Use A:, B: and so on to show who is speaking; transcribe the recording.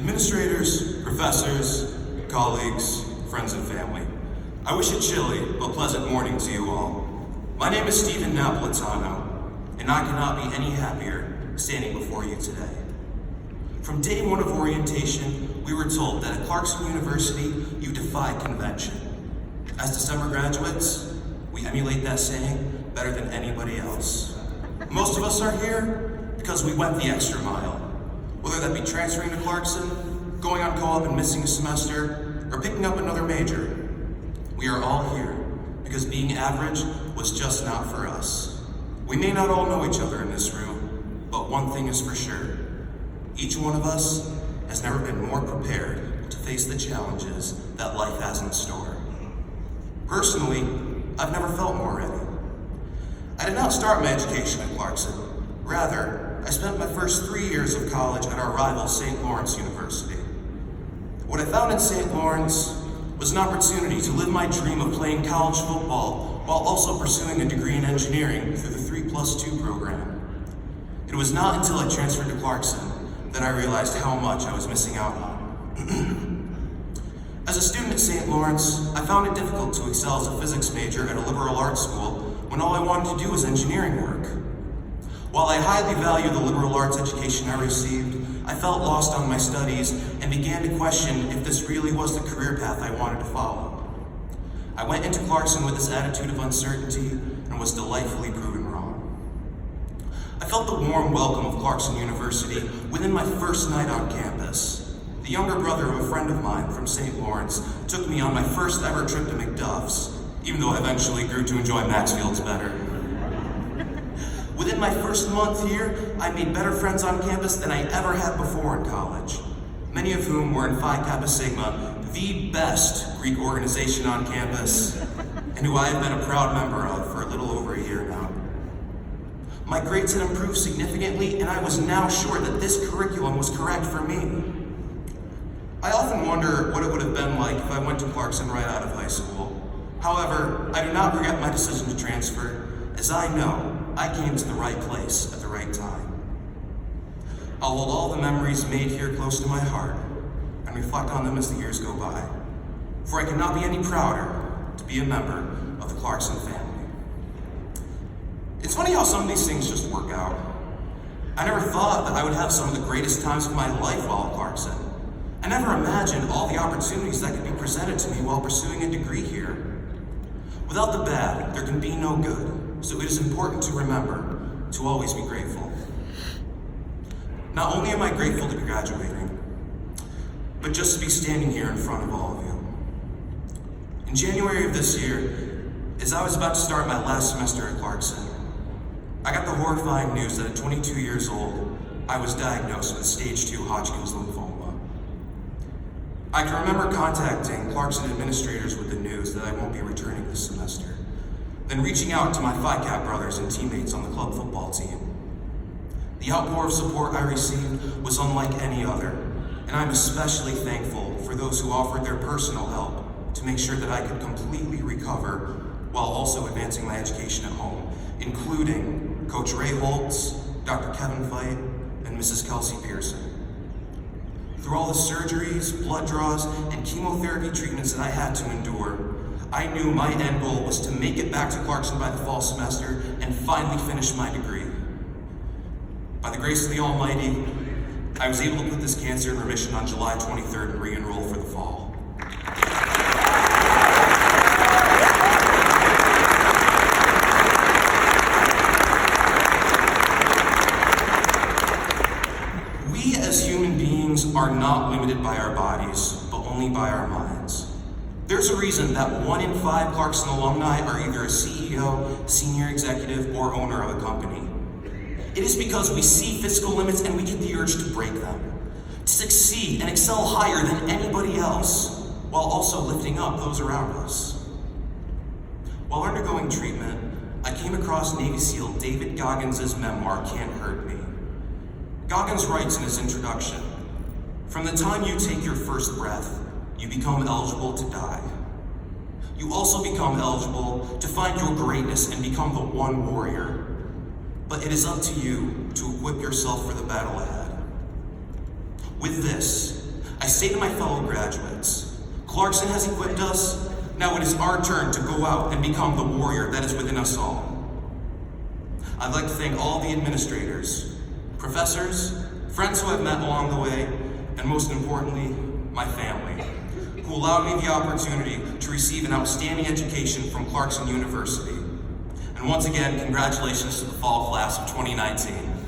A: Administrators, professors, colleagues, friends and family, I wish a chilly but pleasant morning to you all. My name is Napolitano, and I cannot be any happier standing before you today. From day one of orientation, we were told that at Clarkson University, you defy convention. As December graduates, we emulate that saying better than anybody else. Most of us are here because we went the extra mile. Whether that be transferring to Clarkson, going on co-op and missing a semester, or picking up another major, we are all here because being average was just not for us. We may not all know each other in this room, but one thing is for sure. Each one of us has never been more prepared to face the challenges that life has in store. Personally, I've never felt more ready. I did not start my education at Clarkson. Rather, I spent my first 3 years of college at our rival St. Lawrence University. What I found in St. Lawrence was an opportunity to live my dream of playing college football while also pursuing a degree in engineering through the 3+2 program. It was not until I transferred to Clarkson that I realized how much I was missing out on. As a student at St. Lawrence, I found it difficult to excel as a physics major at a liberal arts school when all I wanted to do was engineering work. While I highly value the liberal arts education I received, I felt lost on my studies and began to question if this really was the career path I wanted to follow. I went into Clarkson with this attitude of uncertainty and was delightfully proven wrong. I felt the warm welcome of Clarkson University within my first night on campus. The younger brother of a friend of mine from St. Lawrence took me on my first ever trip to McDuff's, even though I eventually grew to enjoy Maxfield's better. Within my first month here, I made better friends on campus than I ever had before in college, many of whom were in Phi Kappa Sigma, the best Greek organization on campus, and who I have been a proud member of for a little over a year now. My grades had improved significantly, and I was now sure that this curriculum was correct for me. I often wonder what it would have been like if I went to Clarkson right out of high school. However, I do not regret my decision to transfer, as I know I came to the right place at the right time. I'll hold all the memories made here close to my heart and reflect on them as the years go by, for I could not be any prouder to be a member of the Clarkson family. It's funny how some of these things just work out. I never thought that I would have some of the greatest times of my life while at Clarkson. I never imagined all the opportunities that could be presented to me while pursuing a degree here. Without the bad, there can be no good. So it is important to remember to always be grateful. Not only am I grateful to be graduating, but just to be standing here in front of all of you. In January of this year, as I was about to start my last semester at Clarkson, I got the horrifying news that at 22 years old, I was diagnosed with stage 2 Hodgkin's lymphoma. I can remember contacting Clarkson administrators with the news that I won't be returning this semester, then reaching out to my Phi Cap brothers and teammates on the club football team. The outpour of support I received was unlike any other, and I'm especially thankful for those who offered their personal help to make sure that I could completely recover while also advancing my education at home, including Coach Ray Holtz, Dr. Kevin Fight, and Mrs. Kelsey Pearson. Through all the surgeries, blood draws, and chemotherapy treatments that I had to endure, I knew my end goal was to make it back to Clarkson by the fall semester and finally finish my degree. By the grace of the Almighty, I was able to put this cancer in remission on July 23rd and re-enroll for the fall. We as human beings are not limited by our bodies, but only by our minds. There's a reason that 1 in 5 Clarkson alumni are either a CEO, senior executive, or owner of a company. It is because we see physical limits and we get the urge to break them, to succeed and excel higher than anybody else, while also lifting up those around us. While undergoing treatment, I came across Navy SEAL David Goggins' memoir, Can't Hurt Me. Goggins writes in his introduction, "From the time you take your first breath, you become eligible to die. You also become eligible to find your greatness and become the one warrior. But it is up to you to equip yourself for the battle ahead. With this, say to my fellow graduates, Clarkson has equipped us. Now it is our turn to go out and become the warrior that is within us all. I'd like to thank all the administrators, professors, friends who I've met along the way, and most importantly, my family, who allowed me the opportunity to receive an outstanding education from Clarkson University. And once again, congratulations to the fall class of 2019.